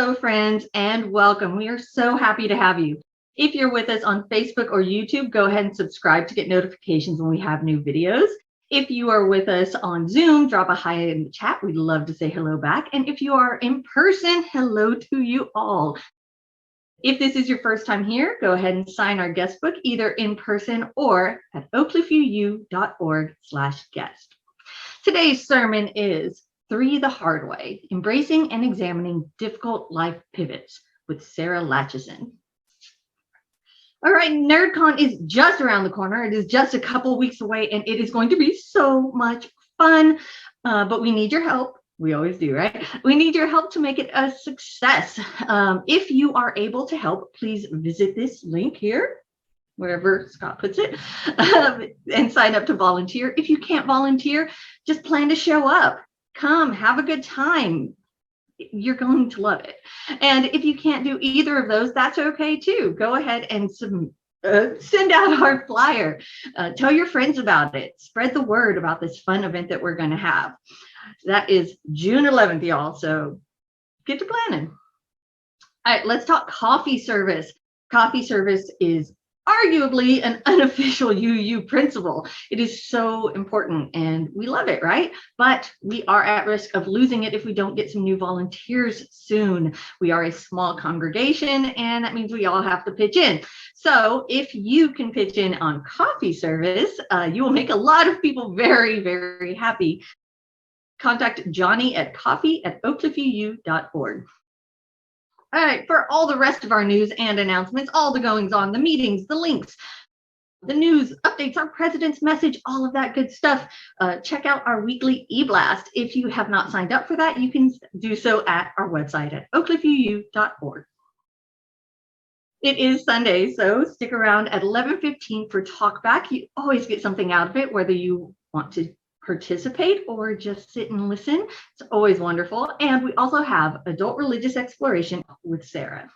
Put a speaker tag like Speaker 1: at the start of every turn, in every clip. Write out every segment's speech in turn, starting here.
Speaker 1: Hello, friends, and welcome. We are so happy to have you. If you're with us on Facebook or YouTube, go ahead and subscribe to get notifications when we have new videos. If you are with us on Zoom, drop a hi in the chat. We'd love to say hello back. And if you are in person, hello to you all. If this is your first time here, go ahead and sign our guest book either in person or at oakcliffuu.org/guest. Today's sermon is 3 the Hard Way, Embracing and Examining Difficult Life Pivots with Sara Latchison. All right, NerdCon is just around the corner. It is just a couple weeks away, and it is going to be so much fun, but we need your help. We always do, right? We need your help to make it a success. If you are able to help, please visit this link here, wherever Scott puts it, and sign up to volunteer. If you can't volunteer, just plan to show up. Come, have a good time. You're going to love it. And if you can't do either of those, that's okay too. Go ahead and send out our flyer. Tell your friends about it. Spread the word about this fun event that we're going to have. That is June 11th, y'all. So get to planning. All right, let's talk coffee service. Coffee service is arguably an unofficial UU principle. It is so important and we love it, right? But we are at risk of losing it if we don't get some new volunteers soon. We are a small congregation and that means we all have to pitch in. So if you can pitch in on coffee service, you will make a lot of people very, very happy. Contact Johnny at coffee@oakcliffuu.org. All right, for all the rest of our news and announcements, all the goings on, the meetings, the links, the news, updates, our president's message, all of that good stuff, check out our weekly e-blast. If you have not signed up for that, you can do so at our website at oakcliffuu.org. It is Sunday, so stick around at 11:15 for Talkback. You always get something out of it, whether you want to participate or just sit and listen. It's always wonderful. And we also have Adult Religious Exploration with Sarah.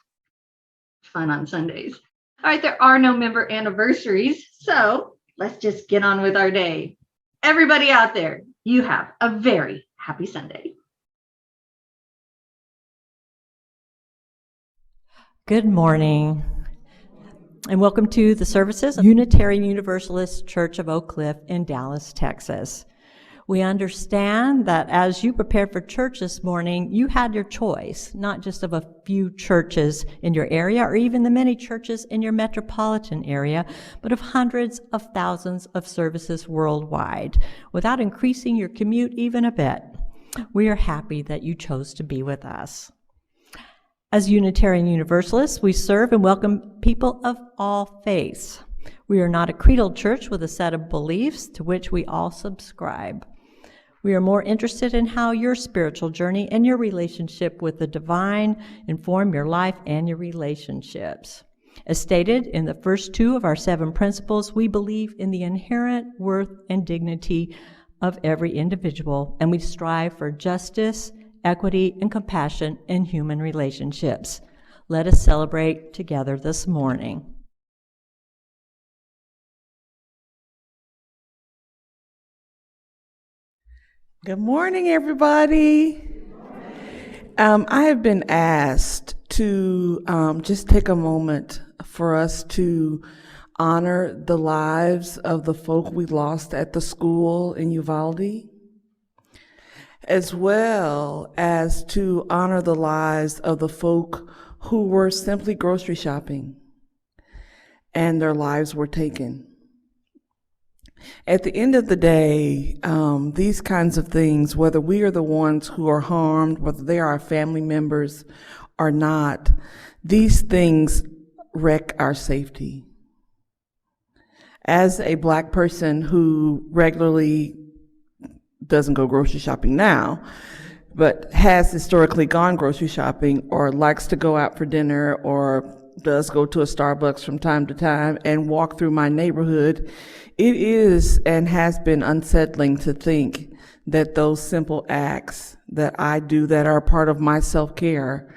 Speaker 1: Fun on Sundays. All right, there are no member anniversaries, so let's just get on with our day. Everybody out there, you have a very happy Sunday.
Speaker 2: Good morning, and welcome to the services of Unitarian Universalist Church of Oak Cliff in Dallas, Texas. We understand that as you prepared for church this morning, you had your choice, not just of a few churches in your area or even the many churches in your metropolitan area, but of hundreds of thousands of services worldwide, without increasing your commute even a bit. We are happy that you chose to be with us. As Unitarian Universalists, we serve and welcome people of all faiths. We are not a creedal church with a set of beliefs to which we all subscribe. We are more interested in how your spiritual journey and your relationship with the divine inform your life and your relationships. As stated in the first 2 of our 7 principles, we believe in the inherent worth and dignity of every individual, and we strive for justice, equity, and compassion in human relationships. Let us celebrate together this morning.
Speaker 3: Good morning, everybody. I have been asked to just take a moment for us to honor the lives of the folk we lost at the school in Uvalde, as well as to honor the lives of the folk who were simply grocery shopping and their lives were taken. At the end of the day, these kinds of things, whether we are the ones who are harmed, whether they are our family members or not, these things wreck our safety. As a Black person who regularly doesn't go grocery shopping now, but has historically gone grocery shopping or likes to go out for dinner or does go to a Starbucks from time to time and walk through my neighborhood, it is and has been unsettling to think that those simple acts that I do that are part of my self-care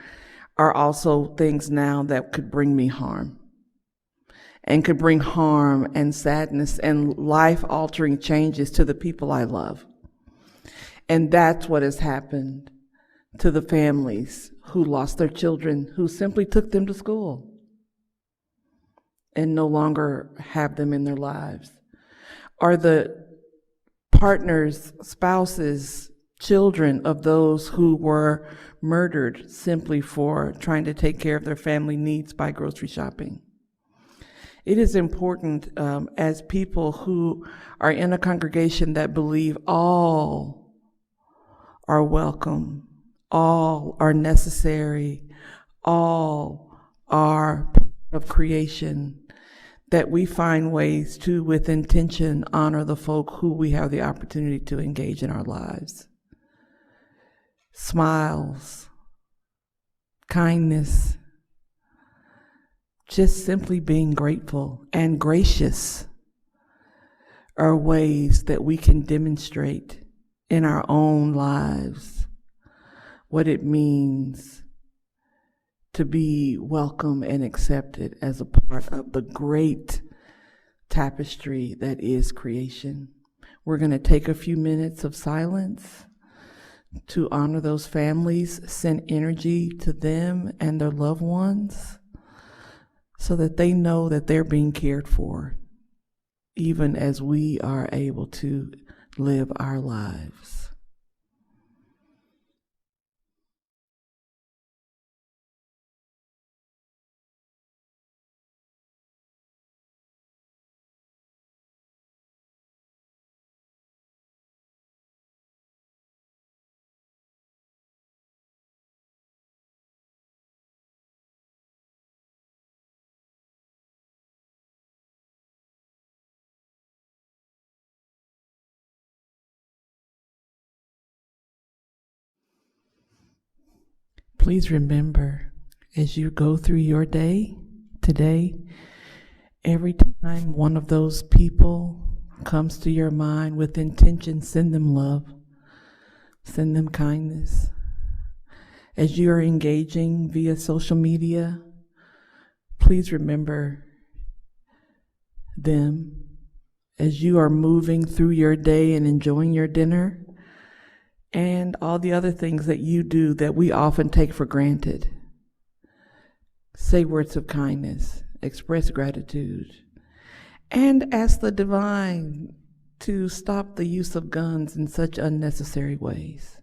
Speaker 3: are also things now that could bring me harm and could bring harm and sadness and life-altering changes to the people I love. And that's what has happened to the families who lost their children, who simply took them to school and no longer have them in their lives, are the partners, spouses, children of those who were murdered simply for trying to take care of their family needs by grocery shopping. It is important as people who are in a congregation that believe all are welcome, all are necessary, all are part of creation, that we find ways to, with intention, honor the folk who we have the opportunity to engage in our lives. Smiles, kindness, just simply being grateful and gracious are ways that we can demonstrate in our own lives what it means to be welcome and accepted as a part of the great tapestry that is creation. We're going to take a few minutes of silence to honor those families, send energy to them and their loved ones so that they know that they're being cared for, even as we are able to live our lives. Please remember, as you go through your day today, every time one of those people comes to your mind with intention, send them love, send them kindness. As you are engaging via social media, please remember them. As you are moving through your day and enjoying your dinner, and all the other things that you do that we often take for granted. Say words of kindness, express gratitude, and ask the divine to stop the use of guns in such unnecessary ways.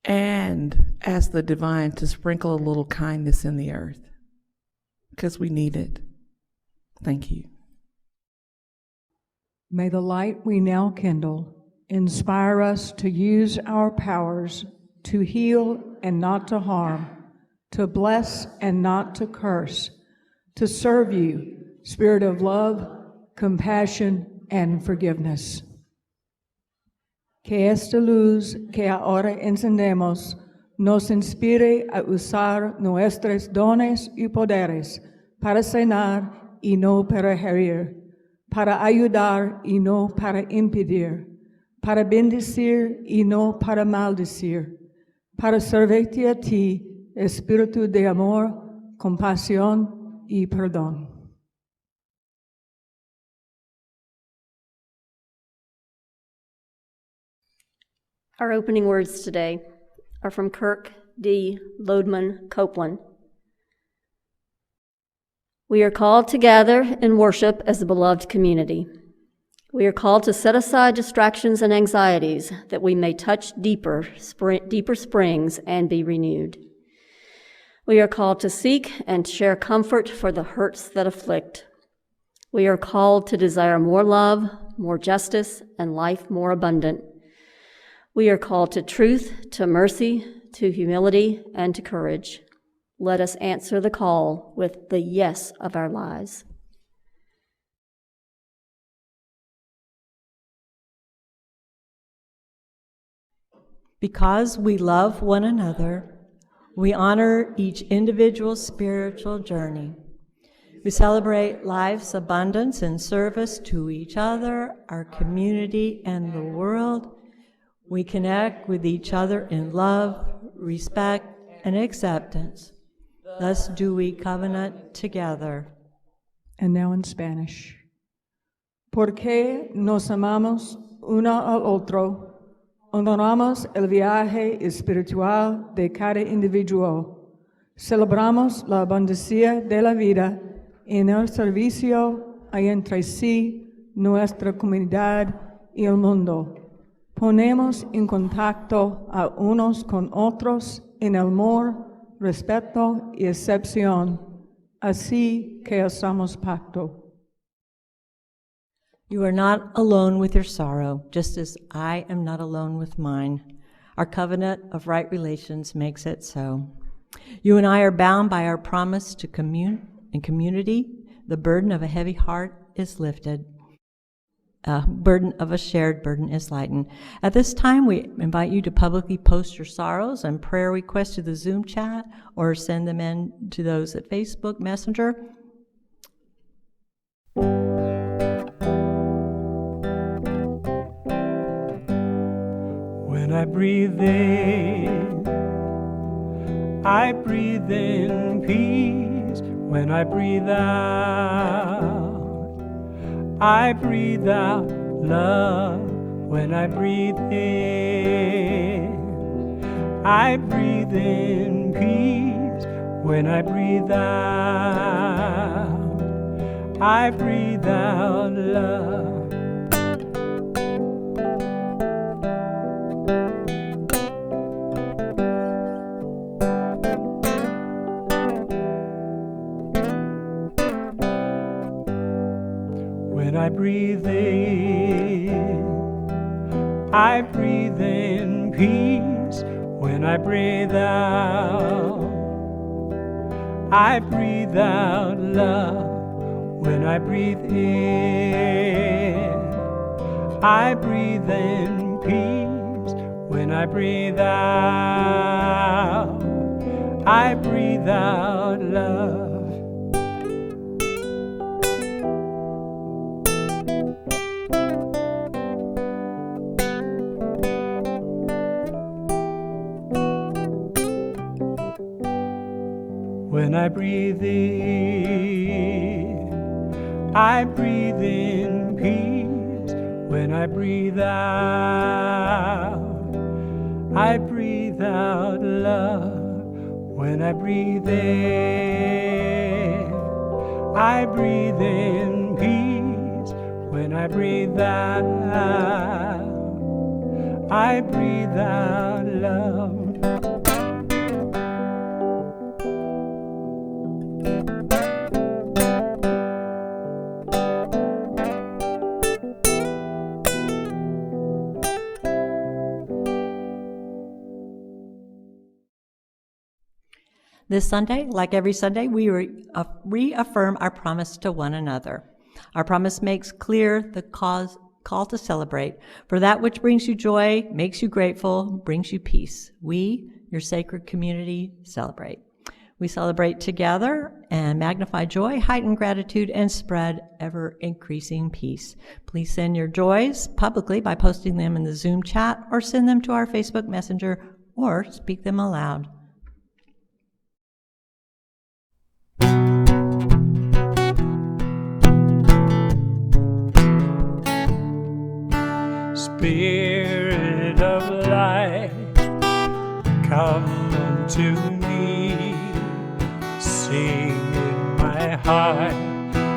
Speaker 3: And ask the divine to sprinkle a little kindness in the earth, because we need it. Thank you.
Speaker 4: May the light we now kindle inspire us to use our powers to heal and not to harm, to bless and not to curse, to serve you, Spirit of love, compassion, and forgiveness. Que esta luz que ahora encendemos nos inspire a usar nuestros dones y poderes para sanar y no para herir, para ayudar y no para impedir, para bendecir y no para maldecir, para servirte a ti, Espíritu de amor, compasión y perdón.
Speaker 5: Our opening words today are from Kirk D. Lodeman Copeland. We are called to gather and worship as a beloved community. We are called to set aside distractions and anxieties that we may touch deeper springs and be renewed. We are called to seek and share comfort for the hurts that afflict. We are called to desire more love, more justice, and life more abundant. We are called to truth, to mercy, to humility, and to courage. Let us answer the call with the yes of our lives.
Speaker 2: Because we love one another, we honor each individual's spiritual journey. We celebrate life's abundance and service to each other, our community, and the world. We connect with each other in love, respect, and acceptance. Thus do we covenant together.
Speaker 4: And now in Spanish. Porque nos amamos uno al otro, Honoramos el viaje espiritual de cada individuo. Celebramos la abundancia de la vida en el servicio entre sí, nuestra comunidad y el mundo. Ponemos en contacto a unos con otros en el amor, respeto y acepción, así que hacemos pacto.
Speaker 2: You are not alone with your sorrow, just as I am not alone with mine. Our covenant of right relations makes it so. You and I are bound by our promise to commune in community. The burden of a heavy heart is lifted. Burden of a shared burden is lightened. At this time, we invite you to publicly post your sorrows and prayer requests to the Zoom chat or send them in to those at Facebook Messenger.
Speaker 6: When I breathe in peace. When I breathe out love. When I breathe in peace. When I breathe out love. When I breathe in peace. When I breathe out love. When I breathe in peace. When I breathe out love. When I breathe in peace. When I breathe out love. When I breathe in peace. When I breathe out love.
Speaker 2: This Sunday, like every Sunday, we reaffirm our promise to one another. Our promise makes clear the call to celebrate. For that which brings you joy, makes you grateful, brings you peace. We, your sacred community, celebrate. We celebrate together and magnify joy, heighten gratitude, and spread ever-increasing peace. Please send your joys publicly by posting them in the Zoom chat or send them to our Facebook Messenger or speak them aloud.
Speaker 6: Spirit of life, come unto me. Sing in my heart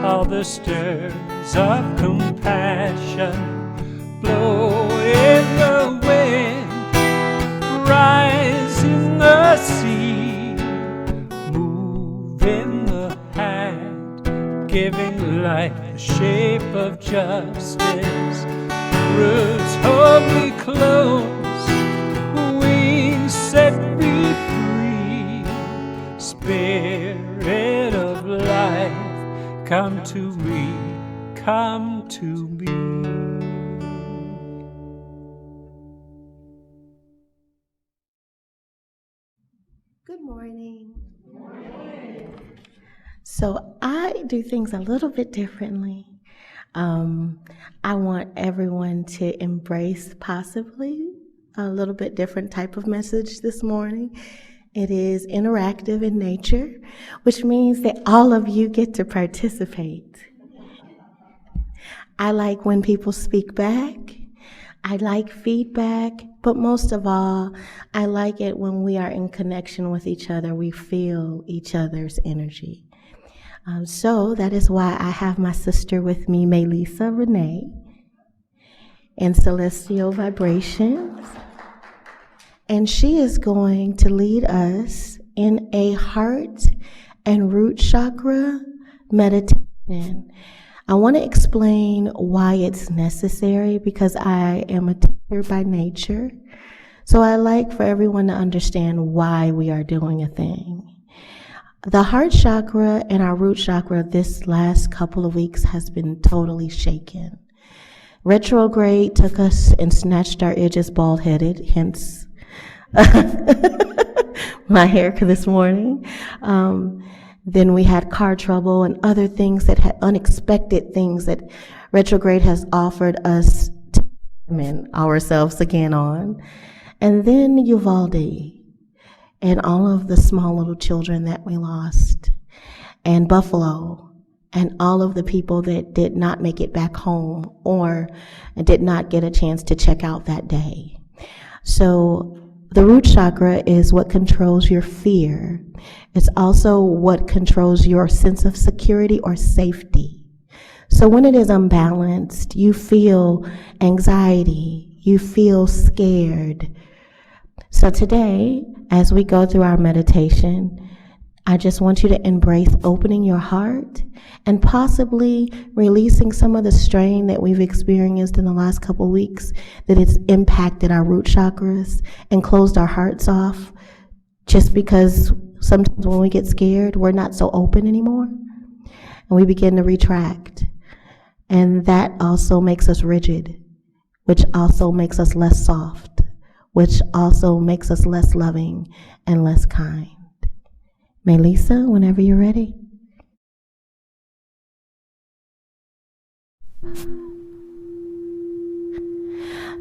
Speaker 6: all the stirs of compassion. Blow in the wind, rise in the sea, move in the hand, giving life the shape of justice. Roots hold me close, wings set me free. Spirit of life, come to me, come to me.
Speaker 7: Good morning. So I do things a little bit differently. I want everyone to embrace possibly a little bit different type of message this morning. It is interactive in nature, which means that all of you get to participate. I like when people speak back. I like feedback, but most of all, I like it when we are in connection with each other. We feel each other's energy. So that is why I have my sister with me, Mélisa Reneé, in Celestial Vibrations. And she is going to lead us in a heart and root chakra meditation. I want to explain why it's necessary because I am a teacher by nature. So I like for everyone to understand why we are doing a thing. The heart chakra and our root chakra this last couple of weeks has been totally shaken. Retrograde took us and snatched our edges bald-headed, hence my hair this morning. Then we had car trouble and other things that had unexpected things that retrograde has offered us to examine ourselves again on. And then Uvalde and all of the small little children that we lost, and Buffalo, and all of the people that did not make it back home or did not get a chance to check out that day. So the root chakra is what controls your fear. It's also what controls your sense of security or safety. So when it is unbalanced, you feel anxiety, you feel scared. So today, as we go through our meditation, I just want you to embrace opening your heart and possibly releasing some of the strain that we've experienced in the last couple weeks that it's impacted our root chakras and closed our hearts off just because sometimes when we get scared, we're not so open anymore and we begin to retract. And that also makes us rigid, which also makes us less soft, which also makes us less loving and less kind. Mélisa, whenever you're ready.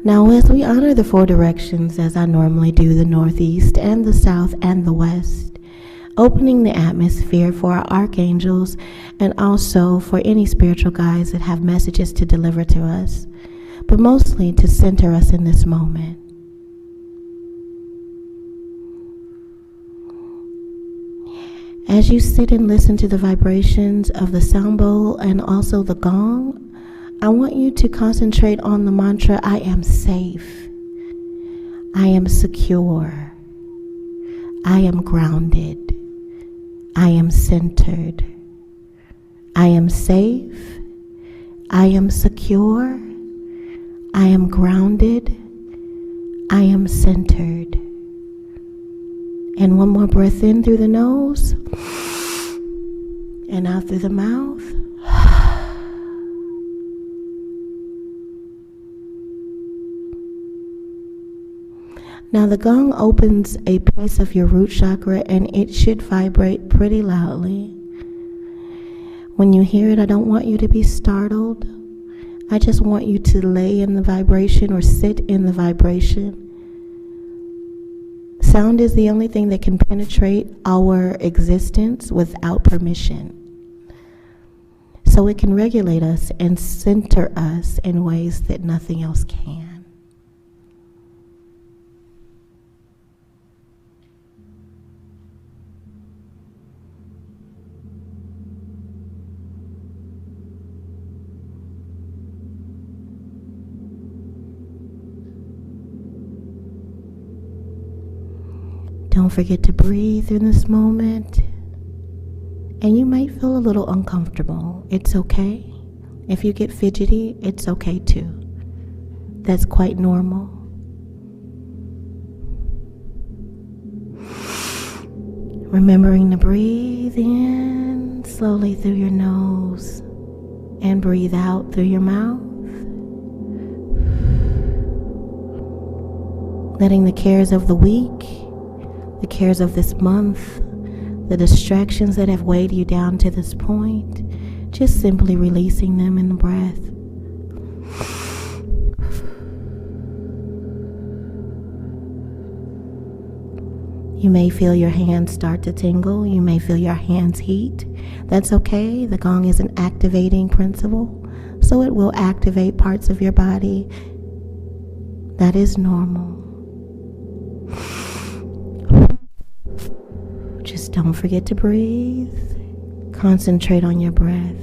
Speaker 7: Now, as we honor the four directions, as I normally do, the northeast and the south and the west, opening the atmosphere for our archangels and also for any spiritual guides that have messages to deliver to us, but mostly to center us in this moment. As you sit and listen to the vibrations of the sound bowl and also the gong, I want you to concentrate on the mantra, I am safe, I am secure, I am grounded, I am centered, I am safe, I am secure, I am grounded, I am centered. And one more breath in through the nose and out through the mouth. Now the gong opens a piece of your root chakra and it should vibrate pretty loudly. When you hear it, I don't want you to be startled. I just want you to lay in the vibration or sit in the vibration. Sound is the only thing that can penetrate our existence without permission. So it can regulate us and center us in ways that nothing else can. Don't forget to breathe in this moment. And you might feel a little uncomfortable. It's okay. If you get fidgety, it's okay too. That's quite normal. Remembering to breathe in slowly through your nose and breathe out through your mouth. Letting the cares of the week, the cares of this month, the distractions that have weighed you down to this point, just simply releasing them in the breath. You may feel your hands start to tingle. You may feel your hands heat. That's okay. The gong is an activating principle, so it will activate parts of your body That is normal. Just don't forget to breathe. Concentrate on your breath.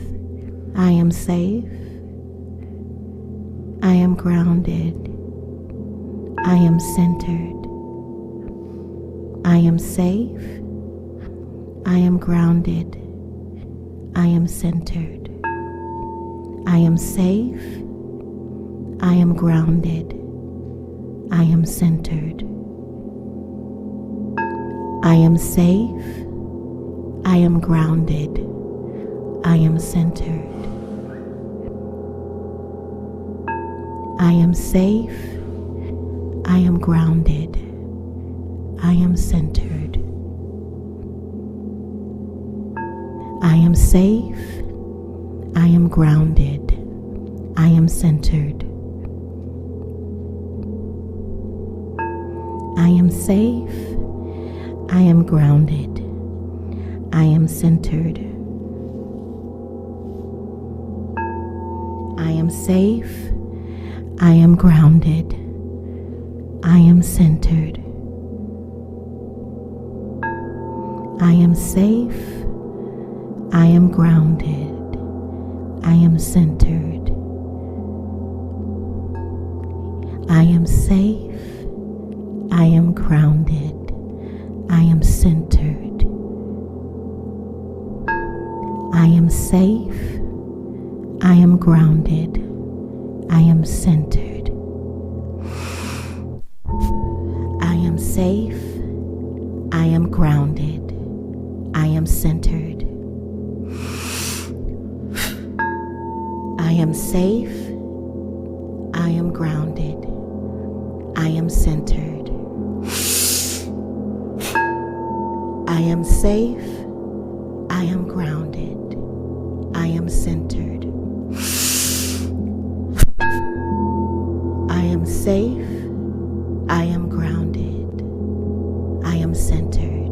Speaker 7: I am safe. I am grounded. I am centered. I am safe. I am grounded. I am centered. I am safe. I am grounded. I am centered. I am safe. I am grounded. I am centered. I am safe. I am grounded. I am centered. I am safe. I am grounded. I am centered. I am safe. I am grounded. I am centered. I am safe. I am grounded. I am centered. I am safe. I am grounded. I am centered. I am safe. I am grounded. I am centered. I am safe. I am grounded. I am centered. I am safe. I am grounded. I am centered. I am safe. I am grounded. I am centered. I am safe. I am grounded. I am centered. I am safe. I am grounded. I am centered.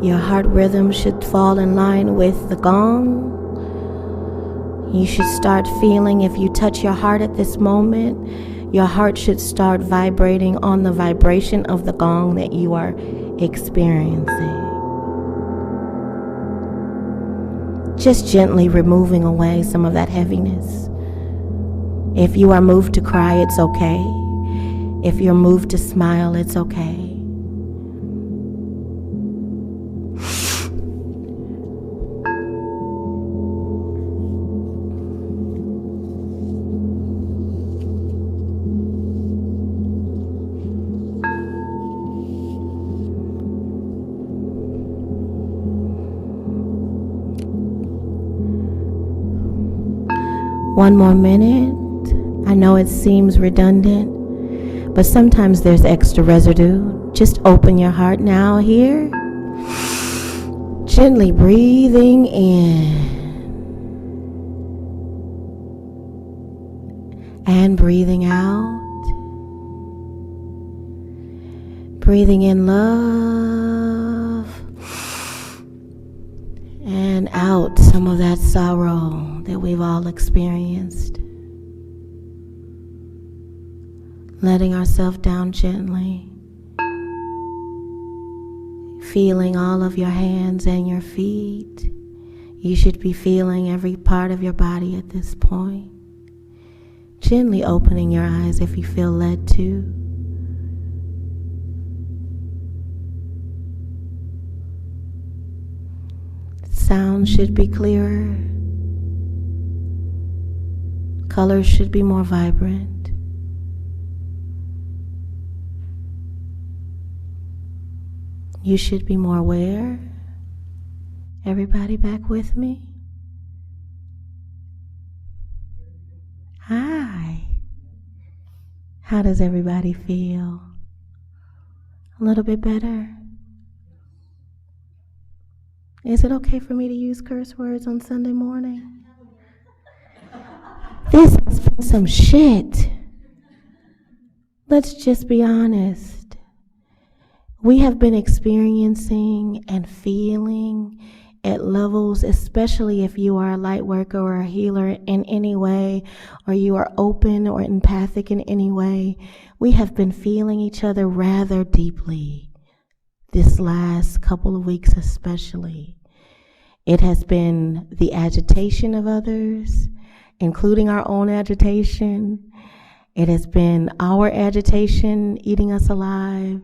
Speaker 7: Your heart rhythm should fall in line with the gong. You should start feeling, if you touch your heart at this moment, your heart should start vibrating on the vibration of the gong that you are experiencing. Just gently removing away some of that heaviness. If you are moved to cry, it's okay. If you're moved to smile, it's okay. One more minute. I know it seems redundant, but sometimes there's extra residue. Just open your heart now here. Gently breathing in and breathing out. Breathing in love and out some of that sorrow that we've all experienced. Letting ourselves down gently. Feeling all of your hands and your feet. You should be feeling every part of your body at this point. Gently opening your eyes if you feel led to. Sound should be clearer. Colors should be more vibrant. You should be more aware. Everybody back with me? Hi. How does everybody feel? A little bit better? Is it okay for me to use curse words on Sunday morning? This has been some shit. Let's just be honest. We have been experiencing and feeling at levels, especially if you are a light worker or a healer in any way, or you are open or empathic in any way, we have been feeling each other rather deeply this last couple of weeks especially. It has been the agitation of others, including our own agitation. It has been our agitation eating us alive.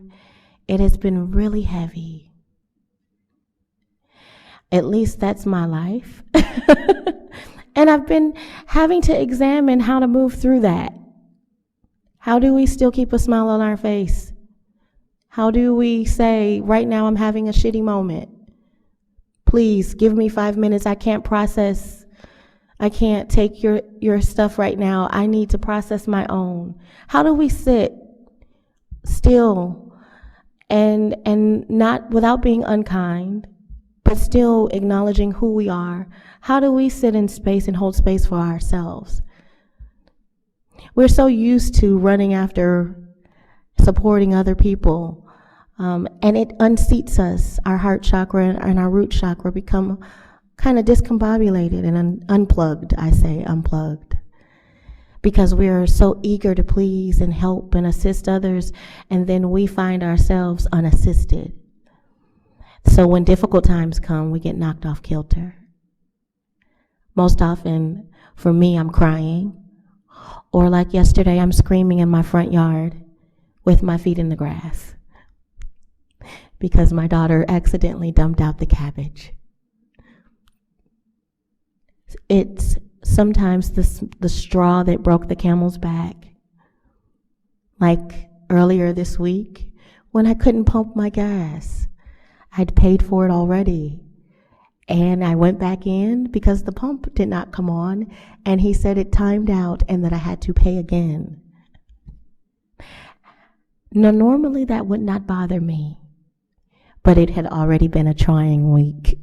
Speaker 7: It has been really heavy. At least that's my life. And I've been having to examine how to move through that. How do we still keep a smile on our face? How do we say, right now I'm having a shitty moment. Please give me 5 minutes. I can't process. I can't take your stuff right now. I need to process my own. How do we sit still and not without being unkind, but still acknowledging who we are? How do we sit in space and hold space for ourselves? We're so used to running after supporting other people, and it unseats us. Our heart chakra and our root chakra become kind of discombobulated and unplugged. I say unplugged, because we are so eager to please and help and assist others, and then we find ourselves unassisted. So when difficult times come, we get knocked off kilter. Most often, for me, I'm crying, or like yesterday, I'm screaming in my front yard with my feet in the grass because my daughter accidentally dumped out the cabbage. It's sometimes the straw that broke the camel's back. Like earlier this week, when I couldn't pump my gas. I'd paid for it already. And I went back in because the pump did not come on, and he said it timed out and that I had to pay again. Now, normally that would not bother me, but it had already been a trying week.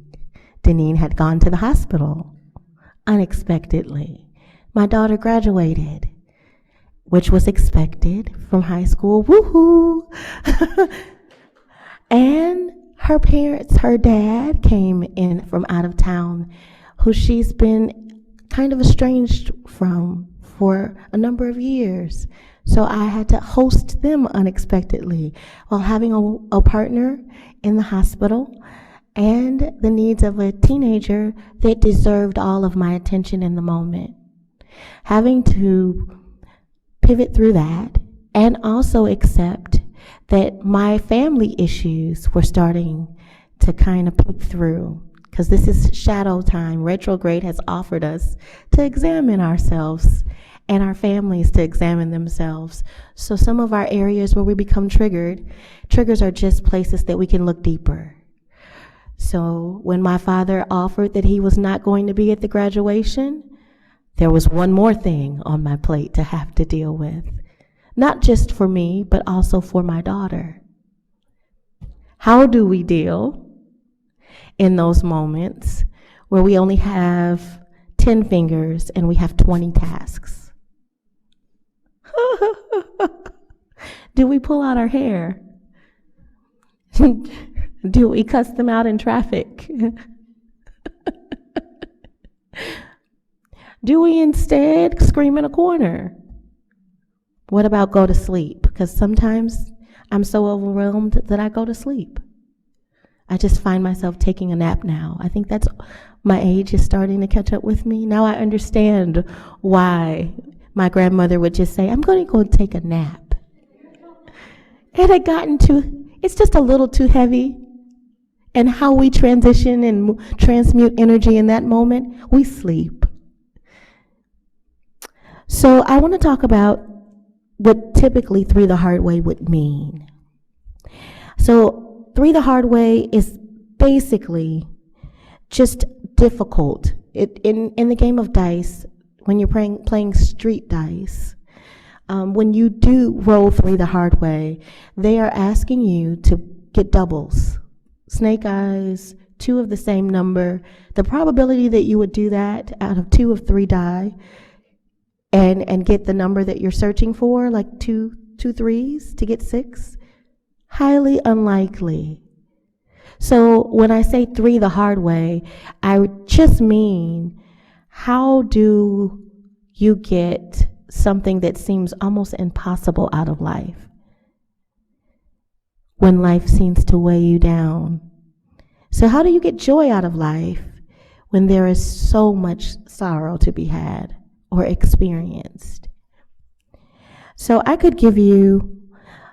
Speaker 7: Deneen had gone to the hospital unexpectedly. My daughter graduated, which was expected from high school. Woohoo! And her parents, her dad came in from out of town, who she's been kind of estranged from for a number of years. So I had to host them unexpectedly while having a partner in the hospital and the needs of a teenager that deserved all of my attention in the moment. Having to pivot through that and also accept that my family issues were starting to kind of peek through, because this is shadow time. Retrograde has offered us to examine ourselves and our families to examine themselves. So some of our areas where we become triggers are just places that we can look deeper. So when my father offered that he was not going to be at the graduation, there was one more thing on my plate to have to deal with. Not just for me, but also for my daughter. How do we deal in those moments where we only have 10 fingers and we have 20 tasks? Do we pull out our hair? Do we cuss them out in traffic? do we instead scream in a corner? What about go to sleep? Because sometimes I'm so overwhelmed that I go to sleep. I just find myself taking a nap now. I think that's my age is starting to catch up with me. Now I understand why my grandmother would just say, I'm going to go take a nap. It had gotten it's just a little too heavy. And how we transition and transmute energy in that moment, we sleep. So I want to talk about what typically 3 the hard way would mean. So 3 the hard way is basically just difficult. In the game of dice, when you're playing street dice, when you do roll 3 the hard way, they are asking you to get doubles. Snake eyes, 2 of the same number. The probability that you would do that out of 2 of 3 die and get the number that you're searching for, like two threes to get 6, highly unlikely. So when I say 3 the hard way, I just mean, how do you get something that seems almost impossible out of life when life seems to weigh you down? So how do you get joy out of life when there is so much sorrow to be had or experienced? So I could give you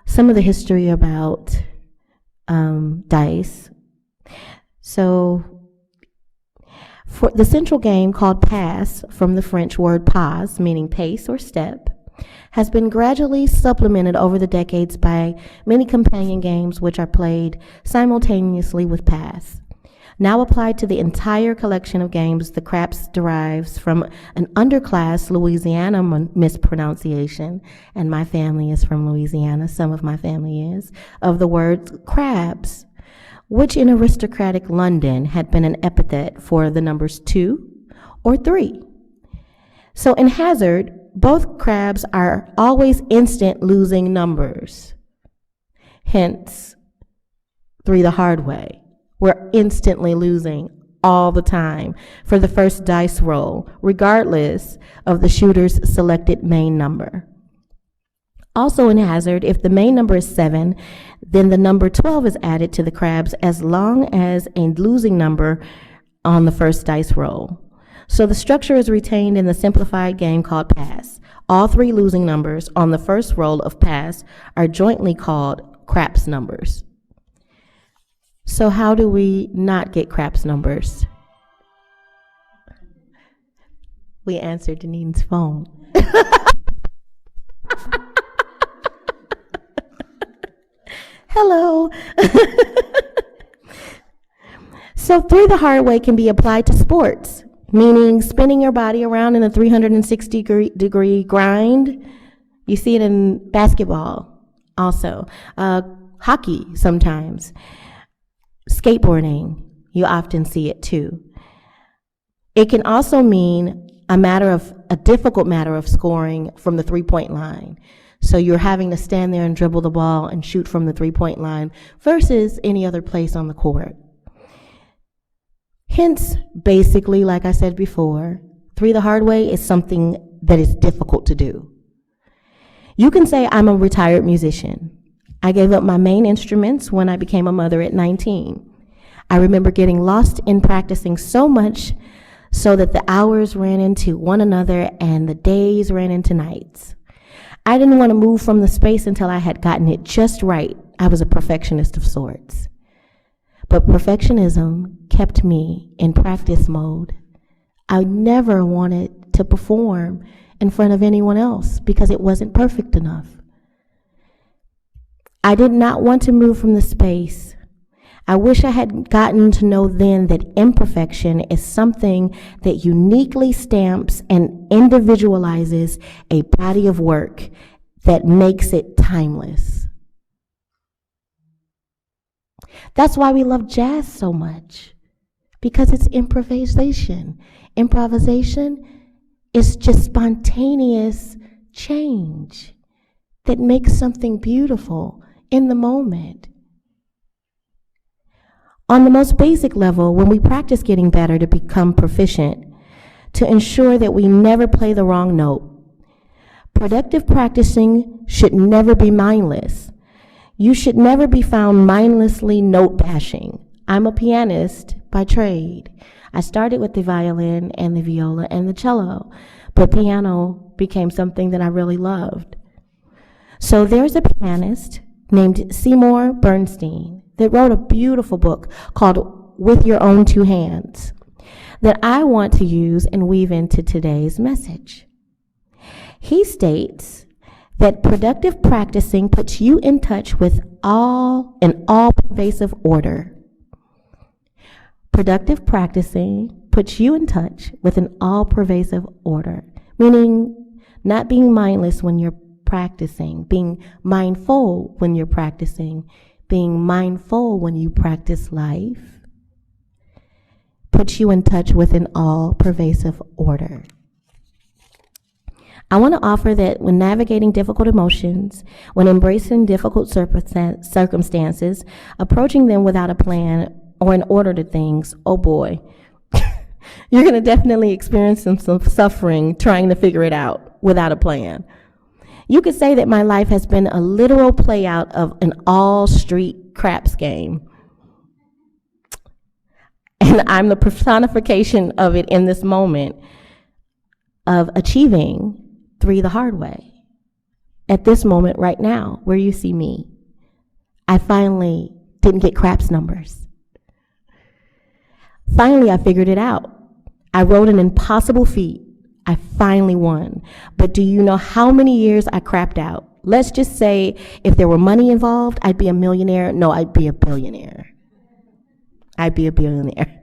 Speaker 7: some of the history about dice. So for the central game called pass, from the French word pas, meaning pace or step, has been gradually supplemented over the decades by many companion games which are played simultaneously with pass. Now applied to the entire collection of games, the craps derives from an underclass Louisiana mispronunciation, and my family is from Louisiana, some of my family is, of the word crabs, which in aristocratic London had been an epithet for the numbers 2 or 3. So in hazard, both crabs are always instant losing numbers. Hence, 3 the hard way. We're instantly losing all the time for the first dice roll, regardless of the shooter's selected main number. Also in hazard, if the main number is 7, then the number 12 is added to the crabs as long as a losing number on the first dice roll. So the structure is retained in the simplified game called pass. All 3 losing numbers on the first roll of pass are jointly called craps numbers. So how do we not get craps numbers? We answer Denine's phone. Hello. So 3 the hard way can be applied to sports, meaning spinning your body around in a 360-degree grind. You see it in basketball also. Hockey sometimes. Skateboarding, you often see it too. It can also mean a difficult matter of scoring from the 3-point line. So you're having to stand there and dribble the ball and shoot from the 3-point line versus any other place on the court. Hence, basically, like I said before, 3 the hard way is something that is difficult to do. You can say I'm a retired musician. I gave up my main instruments when I became a mother at 19. I remember getting lost in practicing so much so that the hours ran into one another and the days ran into nights. I didn't want to move from the space until I had gotten it just right. I was a perfectionist of sorts. But perfectionism kept me in practice mode. I never wanted to perform in front of anyone else because it wasn't perfect enough. I did not want to move from the space. I wish I had gotten to know then that imperfection is something that uniquely stamps and individualizes a body of work that makes it timeless. That's why we love jazz so much, because it's improvisation. Improvisation is just spontaneous change that makes something beautiful in the moment. On the most basic level, when we practice getting better to become proficient, to ensure that we never play the wrong note. Productive practicing should never be mindless. You should never be found mindlessly note bashing. I'm a pianist by trade. I started with the violin and the viola and the cello, but piano became something that I really loved. So there's a pianist named Seymour Bernstein that wrote a beautiful book called With Your Own Two Hands that I want to use and weave into today's message. He states that productive practicing puts you in touch with an all-pervasive order. Productive practicing puts you in touch with an all-pervasive order, meaning not being mindless when you're practicing, being mindful when you're practicing, being mindful when you practice life, puts you in touch with an all-pervasive order. I want to offer that when navigating difficult emotions, when embracing difficult circumstances, approaching them without a plan or an order to things, oh boy, you're going to definitely experience some suffering trying to figure it out without a plan. You could say that my life has been a literal play out of an all-street craps game. And I'm the personification of it in this moment of achieving 3 the hard way. At this moment right now, where you see me, I finally didn't get craps numbers. Finally, I figured it out. I wrote an impossible feat. I finally won. But do you know how many years I crapped out? Let's just say if there were money involved, I'd be a millionaire. No, I'd be a billionaire. I'd be a billionaire.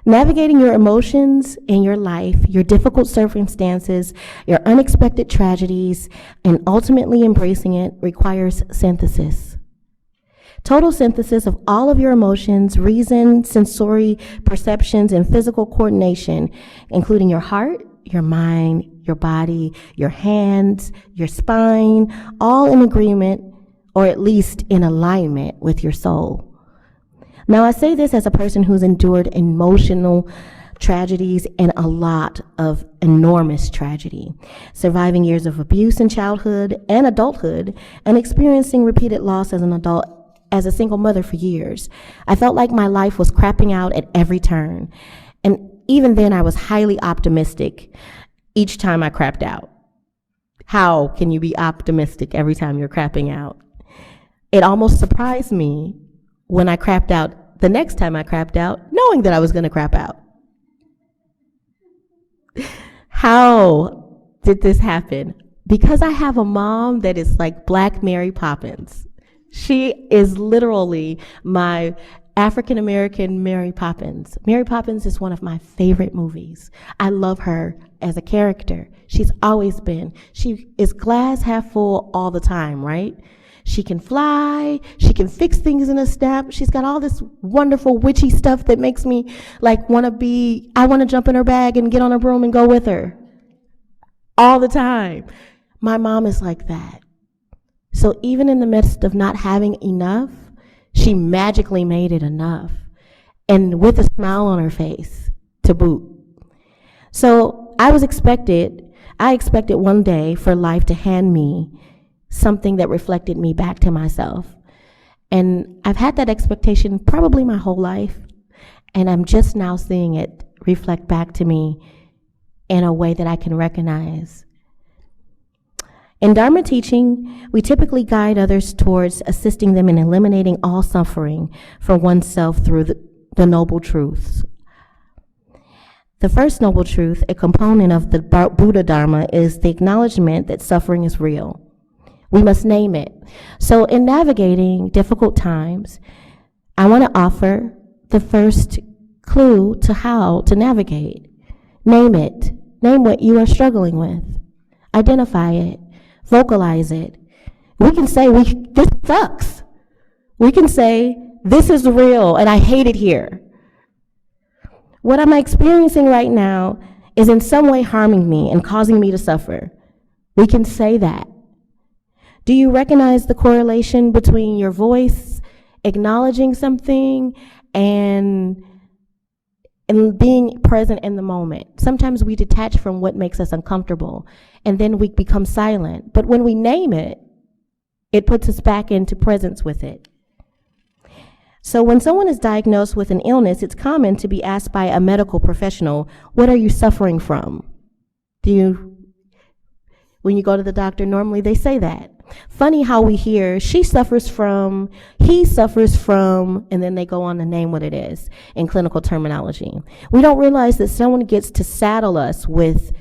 Speaker 7: Navigating your emotions in your life, your difficult circumstances, your unexpected tragedies, and ultimately embracing it requires synthesis. Total synthesis of all of your emotions, reason, sensory perceptions, and physical coordination, including your heart, your mind, your body, your hands, your spine, all in agreement, or at least in alignment with your soul. Now, I say this as a person who's endured emotional tragedies and a lot of enormous tragedy, surviving years of abuse in childhood and adulthood, and experiencing repeated loss as an adult, as a single mother for years. I felt like my life was crapping out at every turn. And even then, I was highly optimistic each time I crapped out. How can you be optimistic every time you're crapping out? It almost surprised me when I crapped out the next time I crapped out, knowing that I was going to crap out. How did this happen? Because I have a mom that is like Black Mary Poppins. She is literally my African-American Mary Poppins. Mary Poppins is one of my favorite movies. I love her as a character. She's always been. She is glass half full all the time, right? She can fly, she can fix things in a snap. She's got all this wonderful witchy stuff that makes me like I want to jump in her bag and get on her broom and go with her. All the time. My mom is like that. So even in the midst of not having enough, she magically made it enough. And with a smile on her face to boot. So I expected one day for life to hand me something that reflected me back to myself. And I've had that expectation probably my whole life, and I'm just now seeing it reflect back to me in a way that I can recognize. In Dharma teaching, we typically guide others towards assisting them in eliminating all suffering for oneself through the noble truths. The first noble truth, a component of the Buddha Dharma, is the acknowledgement that suffering is real. We must name it. So in navigating difficult times, I want to offer the first clue to how to navigate. Name it. Name what you are struggling with. Identify it. Vocalize it. We can say, this sucks. We can say, this is real and I hate it here. What I'm experiencing right now is in some way harming me and causing me to suffer. We can say that. Do you recognize the correlation between your voice acknowledging something and and being present in the moment. Sometimes we detach from what makes us uncomfortable, and then we become silent. But when we name it, it puts us back into presence with it. So when someone is diagnosed with an illness, it's common to be asked by a medical professional, what are you suffering from? When you go to the doctor, normally they say that. Funny how we hear, she suffers from, he suffers from, and then they go on to name what it is in clinical terminology. We don't realize that someone gets to saddle us with,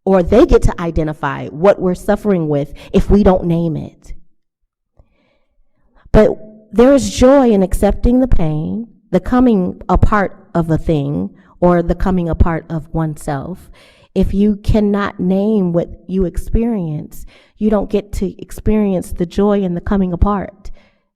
Speaker 7: or they get to identify what we're suffering with if we don't name it. But there is joy in accepting the pain, the coming apart of a thing, or the coming apart of oneself. If you cannot name what you experience, you don't get to experience the joy in the coming apart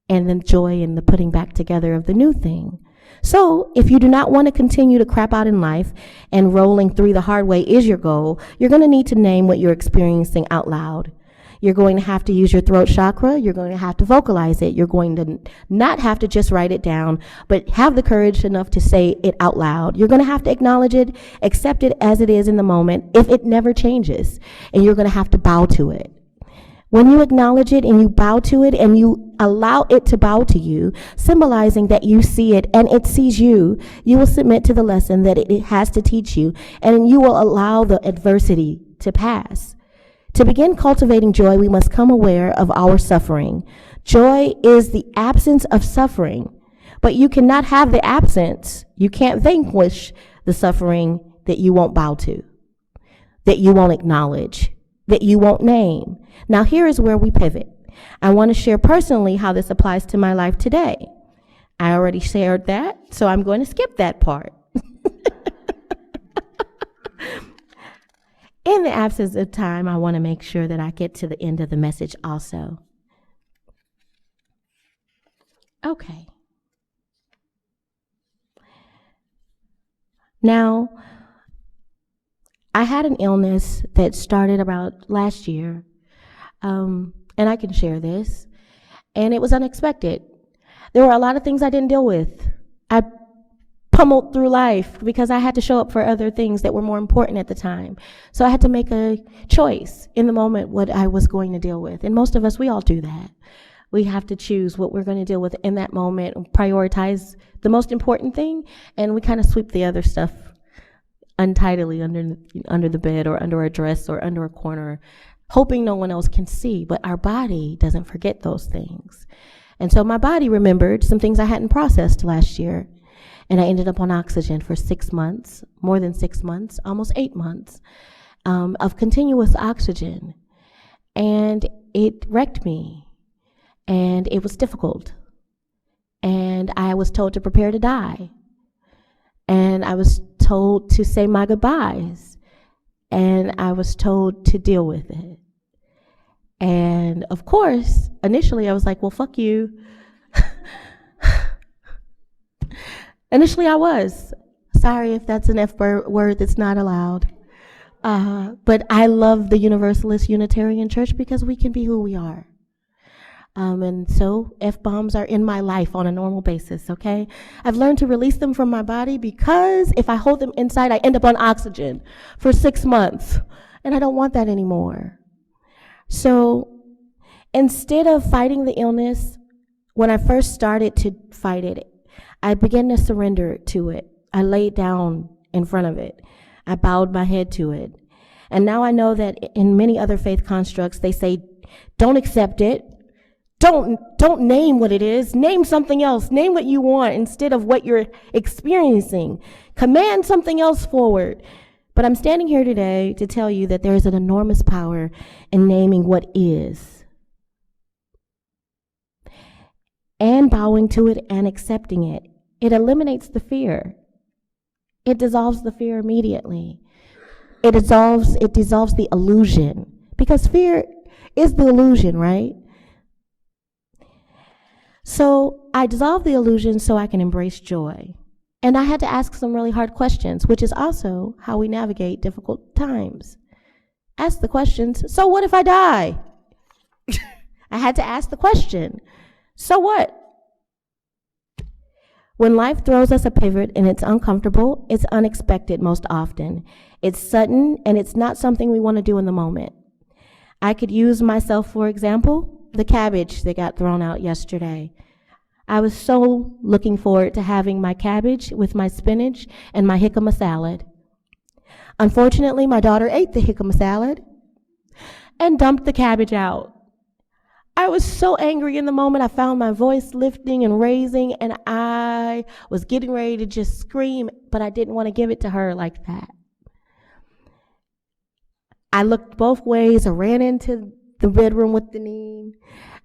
Speaker 7: and the joy in the putting back together of the new thing. So if you do not want to continue to crap out in life and rolling through the hard way is your goal, you're going to need to name what you're experiencing out loud. You're going to have to use your throat chakra. You're going to have to vocalize it. You're going to not have to just write it down, but have the courage enough to say it out loud. You're going to have to acknowledge it, accept it as it is in the moment, if it never changes, and you're going to have to bow to it. When you acknowledge it and you bow to it and you allow it to bow to you, symbolizing that you see it and it sees you, you will submit to the lesson that it has to teach you, and you will allow the adversity to pass. To begin cultivating joy, we must come aware of our suffering. Joy is the absence of suffering, but you cannot have the absence. You can't vanquish the suffering that you won't bow to, that you won't acknowledge, that you won't name. Now, here is where we pivot. I want to share personally how this applies to my life today. I already shared that, so I'm going to skip that part. In the absence of time, I want to make sure that I get to the end of the message also. Okay. Now, I had an illness that started about last year, and I can share this, and it was unexpected. There were a lot of things I didn't deal with. I pummeled through life because I had to show up for other things that were more important at the time. So I had to make a choice in the moment what I was going to deal with. And most of us, we all do that. We have to choose what we're going to deal with in that moment, prioritize the most important thing, and we kind of sweep the other stuff untidily under the bed or under a dress or under a corner, hoping no one else can see. But our body doesn't forget those things. And so my body remembered some things I hadn't processed last year. And I ended up on oxygen for 6 months, more than 6 months, almost 8 months of continuous oxygen. And it wrecked me. And it was difficult. And I was told to prepare to die. And I was told to say my goodbyes. And I was told to deal with it. And of course, initially I was like, well, fuck you. Initially, I was. Sorry if that's an F word that's not allowed. But I love the Universalist Unitarian Church because we can be who we are. And so F-bombs are in my life on a normal basis, okay? I've learned to release them from my body because if I hold them inside, I end up on oxygen for 6 months. And I don't want that anymore. So instead of fighting the illness, when I first started to fight it, I began to surrender to it. I laid down in front of it. I bowed my head to it. And now I know that in many other faith constructs, they say, don't accept it. Don't name what it is. Name something else. Name what you want instead of what you're experiencing. Command something else forward. But I'm standing here today to tell you that there is an enormous power in naming what is. And bowing to it and accepting it. It eliminates the fear. It dissolves the fear immediately. It dissolves the illusion. Because fear is the illusion, right? So I dissolve the illusion so I can embrace joy. And I had to ask some really hard questions, which is also how we navigate difficult times. Ask the questions, so what if I die? I had to ask the question. So what? When life throws us a pivot and it's uncomfortable, it's unexpected most often. It's sudden and it's not something we want to do in the moment. I could use myself for example, the cabbage that got thrown out yesterday. I was so looking forward to having my cabbage with my spinach and my jicama salad. Unfortunately, my daughter ate the jicama salad and dumped the cabbage out. I was so angry in the moment. I found my voice lifting and raising, and I was getting ready to just scream, but I didn't want to give it to her like that. I looked both ways. I ran into the bedroom with Deneen,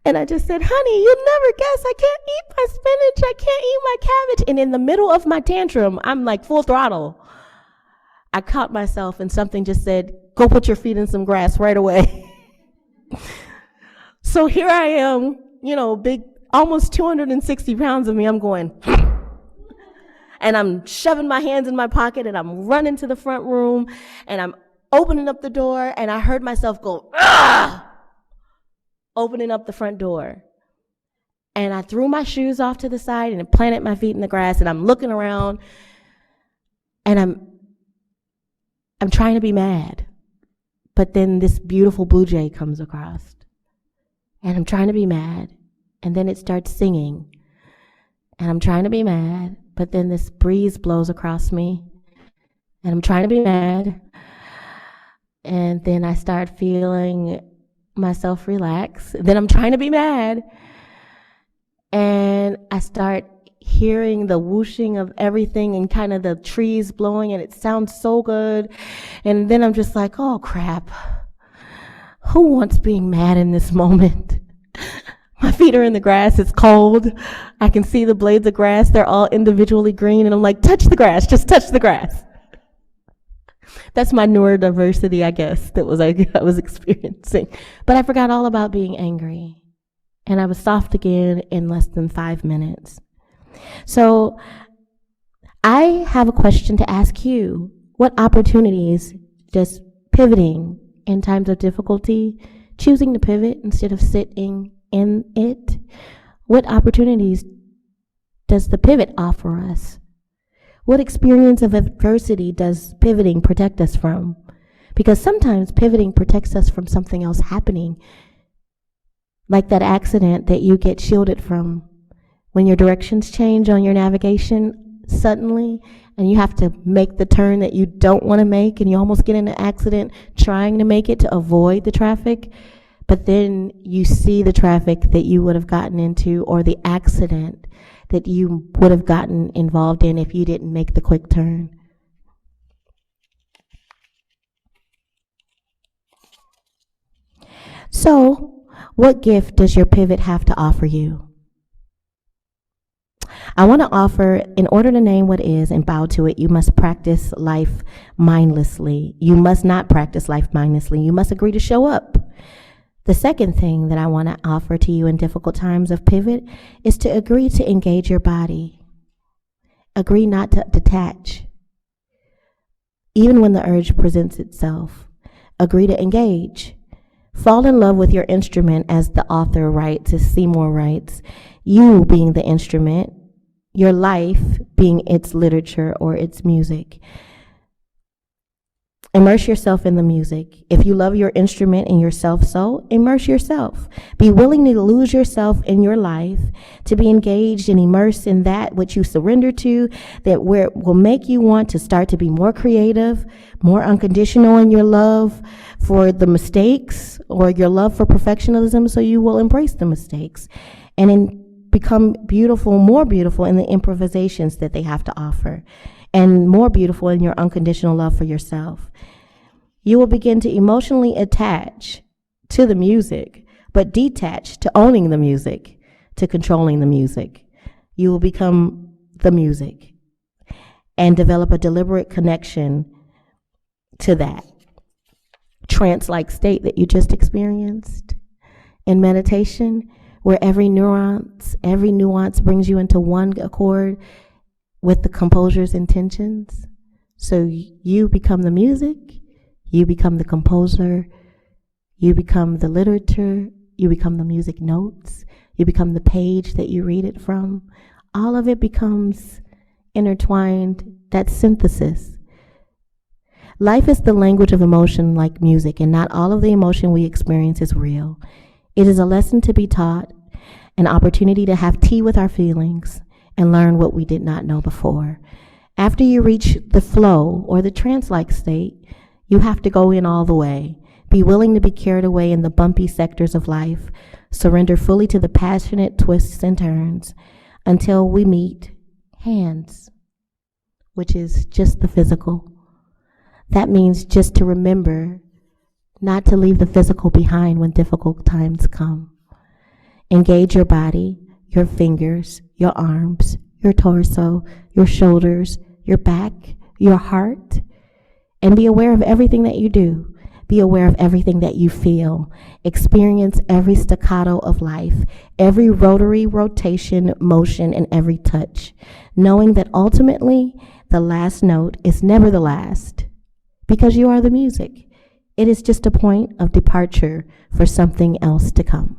Speaker 7: and I just said, honey, you'll never guess. I can't eat my spinach. I can't eat my cabbage. And in the middle of my tantrum, I'm like full throttle. I caught myself and something just said, go put your feet in some grass right away. So here I am, big, almost 260 pounds of me. I'm going, and I'm shoving my hands in my pocket, and I'm running to the front room, and I'm opening up the door, and I heard myself go, ah! Opening up the front door. And I threw my shoes off to the side and planted my feet in the grass, and I'm looking around, and I'm trying to be mad. But then this beautiful blue jay comes across. And I'm trying to be mad, and then it starts singing. And I'm trying to be mad, but then this breeze blows across me, and I'm trying to be mad. And then I start feeling myself relax. Then I'm trying to be mad, and I start hearing the whooshing of everything and kind of the trees blowing, and it sounds so good. And then I'm just like, oh crap. Who wants being mad in this moment? My feet are in the grass, it's cold. I can see the blades of grass, they're all individually green, and I'm like, touch the grass, just touch the grass. That's my neurodiversity, I guess, I was experiencing. But I forgot all about being angry. And I was soft again in less than 5 minutes. So I have a question to ask you. What opportunities does pivoting in times of difficulty, choosing to pivot instead of sitting in it, what opportunities does the pivot offer us? What experience of adversity does pivoting protect us from? Because sometimes pivoting protects us from something else happening, like that accident that you get shielded from when your directions change on your navigation suddenly, and you have to make the turn that you don't want to make, and you almost get in an accident trying to make it to avoid the traffic, but then you see the traffic that you would have gotten into, or the accident that you would have gotten involved in if you didn't make the quick turn. So, what gift does your pivot have to offer you? I want to offer, in order to name what is and bow to it, you must practice life mindlessly. You must not practice life mindlessly. You must agree to show up. The second thing that I want to offer to you in difficult times of pivot is to agree to engage your body. Agree not to detach. Even when the urge presents itself, agree to engage. Fall in love with your instrument, as the author writes, as Seymour writes, you being the instrument, your life being its literature or its music. Immerse yourself in the music. If you love your instrument and yourself so, immerse yourself. Be willing to lose yourself in your life, to be engaged and immersed in that which you surrender to, that where it will make you want to start to be more creative, more unconditional in your love for the mistakes or your love for perfectionism, so you will embrace the mistakes and become beautiful, more beautiful in the improvisations that they have to offer, and more beautiful in your unconditional love for yourself. You will begin to emotionally attach to the music, but detach to owning the music, to controlling the music. You will become the music and develop a deliberate connection to that trance-like state that you just experienced in meditation, where every nuance brings you into one accord with the composer's intentions. So you become the music, you become the composer, you become the literature, you become the music notes, you become the page that you read it from. all of it becomes intertwined. That synthesis. Life is the language of emotion like music, and not all of the emotion we experience is real. It is a lesson to be taught, an opportunity to have tea with our feelings and learn what we did not know before. After you reach the flow or the trance-like state, you have to go in all the way. Be willing to be carried away in the bumpy sectors of life. Surrender fully to the passionate twists and turns until we meet hands, which is just the physical. That means just to remember not to leave the physical behind when difficult times come. Engage your body, your fingers, your arms, your torso, your shoulders, your back, your heart, and be aware of everything that you do. Be aware of everything that you feel. Experience every staccato of life, every rotary rotation, motion, and every touch, knowing that ultimately the last note is never the last, because you are the music. It is just a point of departure for something else to come.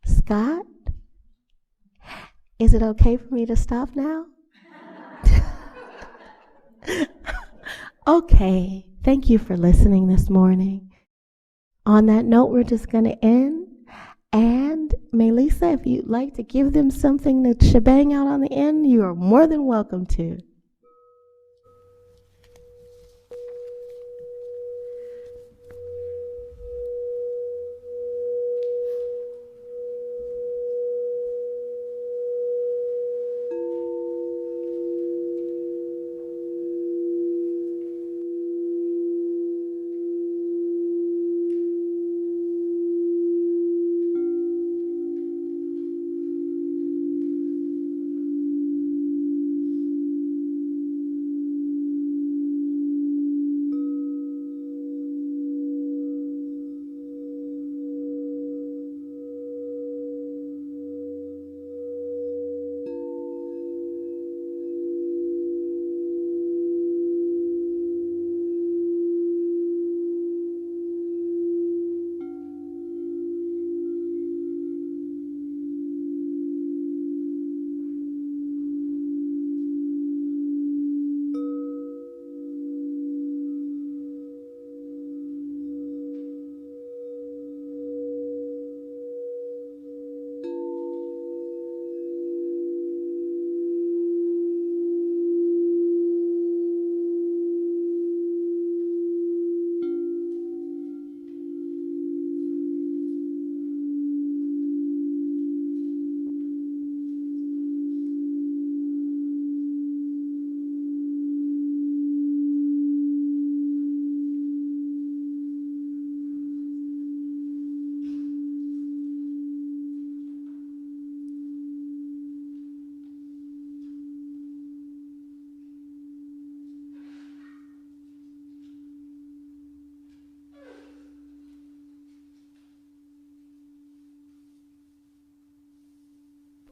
Speaker 7: Scott, is it okay for me to stop now? Okay, thank you for listening this morning. On that note, we're just going to end. And Mélisa, if you'd like to give them something to shebang out on the end, you are more than welcome to.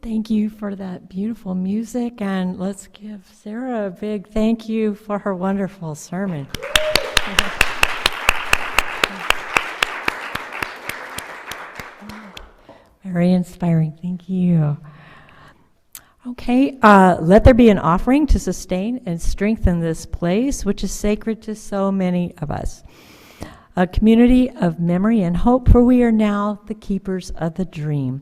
Speaker 2: Thank you for that beautiful music, and let's give Sara a big thank you for her wonderful sermon. Very inspiring, thank you. Okay, let there be an offering to sustain and strengthen this place, which is sacred to so many of us. A community of memory and hope, for we are now the keepers of the dream.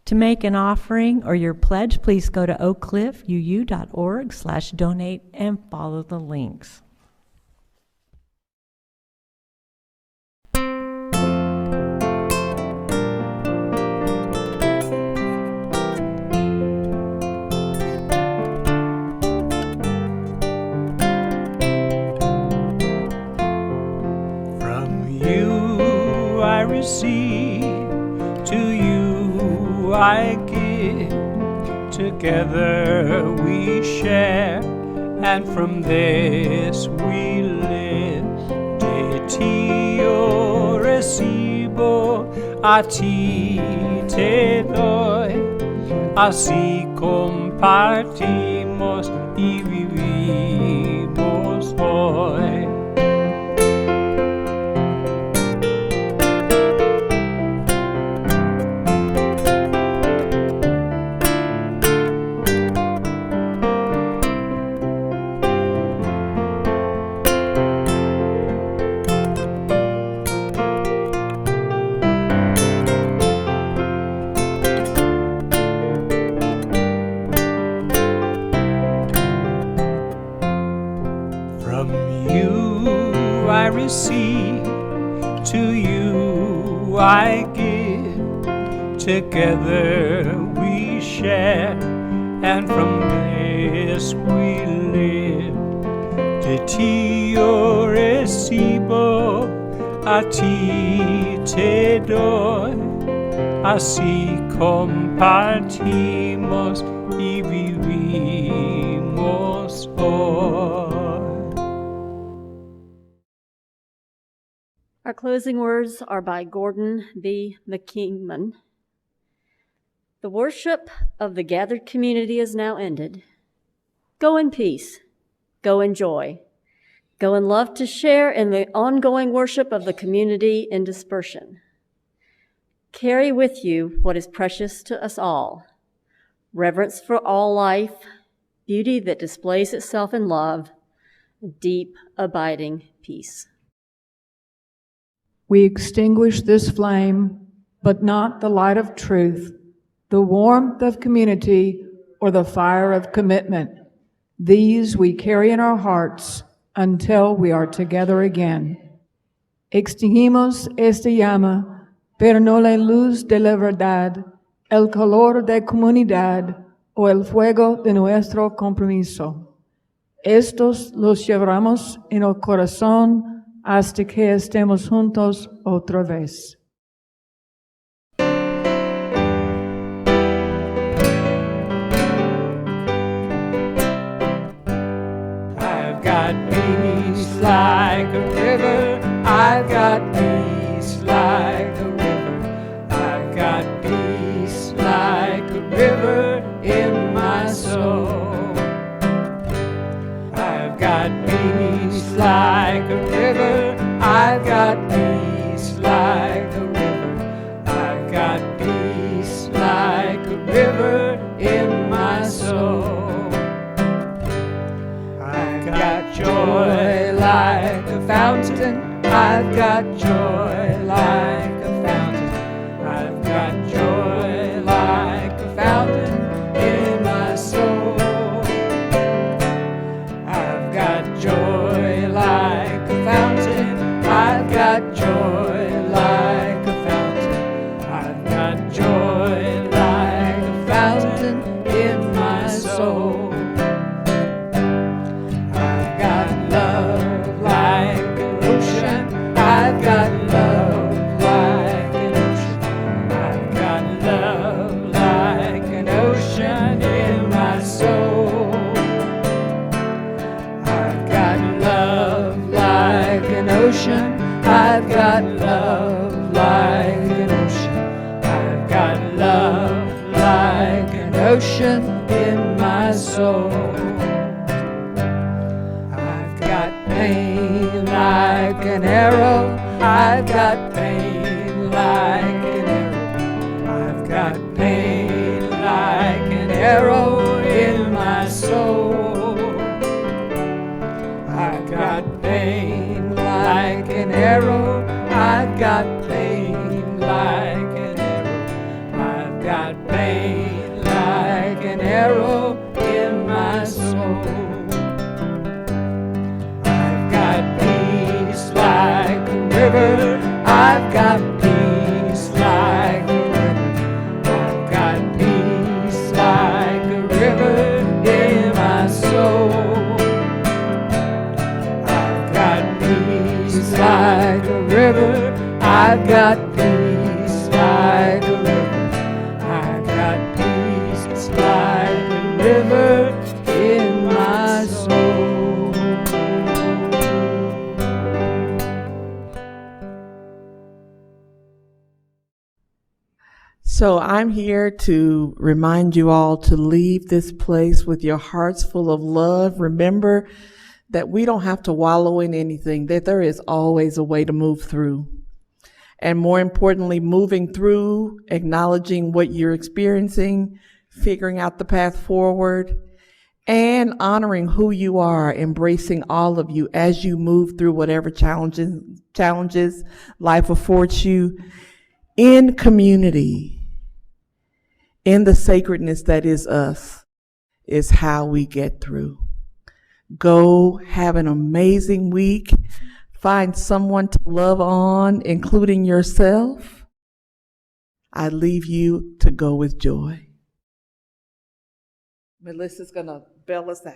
Speaker 2: To make an offering or your pledge, please go to oakcliffuu.org/donate and follow the links.
Speaker 6: From you I receive, to you I give, together we share, and from this we live. De ti yo recibo, a ti te doy, así compartimos y vivimos hoy. to you I give. Together we share, and from this we live. De ti yo recibo, a ti te doy, así compartimos y vivimos hoy.
Speaker 5: Our closing words are by Gordon B. McKeeman. The worship of the gathered community is now ended. Go in peace. Go in joy. Go in love to share in the ongoing worship of the community in dispersion. Carry with you what is precious to us all: reverence for all life, beauty that displays itself in love, deep, abiding peace.
Speaker 4: We extinguish this flame, but not the light of truth, the warmth of community, or the fire of commitment. These we carry in our hearts until we are together again. Extinguimos esta llama, pero no la luz de la verdad, el calor de comunidad o el fuego de nuestro compromiso. Estos los llevaremos en el corazón hasta que estemos juntos otra vez.
Speaker 6: I've got peace like a river. I've got peace like a river. I've got peace like a river in my soul. I've got peace like a river. I've got peace like a river. I've got peace like a river in my soul. I've got joy like a fountain. I've got joy like a fountain. I've got joy like a fountain in my soul. I've got joy like a fountain. I've got joy like a fountain. I've got joy like a fountain in my soul. I've got love like an ocean. I've got love like an ocean. I've got love like an ocean in my soul. I've got love like an ocean. I've got love like an ocean. I've got love like an ocean in my soul. I've got pain like an arrow. I've got pain like an arrow. I've got pain like an arrow in my soul. I've got pain like an arrow. I've got pain like an arrow. I've got pain like an arrow in my soul. I've got peace like a river. I've got peace like a river. I've got peace like a river in my soul. I've got peace like a river. I've got peace like a river. I've got peace like a river in my soul.
Speaker 3: So I'm here to remind you all to leave this place with your hearts full of love. Remember that we don't have to wallow in anything, that there is always a way to move through. And more importantly, moving through, acknowledging what you're experiencing, figuring out the path forward, and honoring who you are, embracing all of you as you move through whatever challenges life affords you, in community, in the sacredness that is us, is how we get through. Go have an amazing week. find someone to love on, including yourself, I leave you to go with joy. Melissa's going to bail us out.